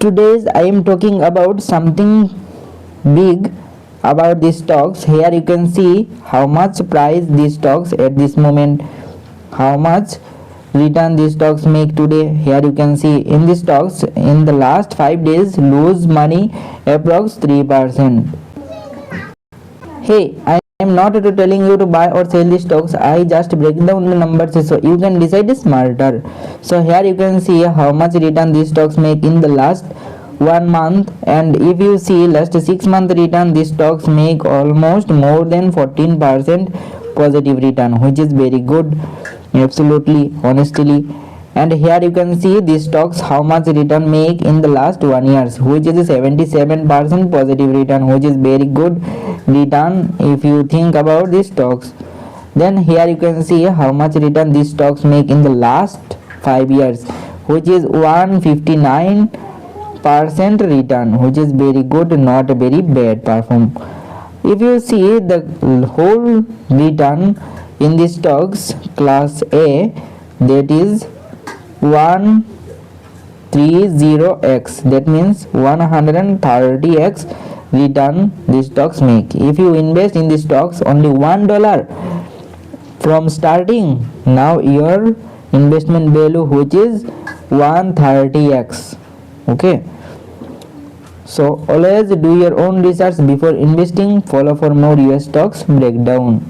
Today I am talking about something big about these stocks. Here you can see how much price these stocks at this moment, how much return these stocks make today. Here you can see in these stocks in the last 5 days lose money approx 3%. Hey, I am not telling you to buy or sell the stocks. I just break down the numbers so you can decide smarter. So here you can see how much return these stocks make in the last 1 month, and if you see last 6 month return, these stocks make almost more than 14% positive return, which is very good, absolutely, honestly. And here you can see these stocks how much return make in the last 1 year, which is 77% positive return, which is very good return if you think about these stocks. Then here you can see how much return these stocks make in the last 5 years, which is 159% return, which is very good, not a very bad perform. If you see the whole return in the stocks class A, that is 130x, that means 130x return the stocks make. If you invest in the stocks only $1 from starting, now your investment value which is 130x. Okay, so always do your own research before investing. Follow for more US stocks breakdown.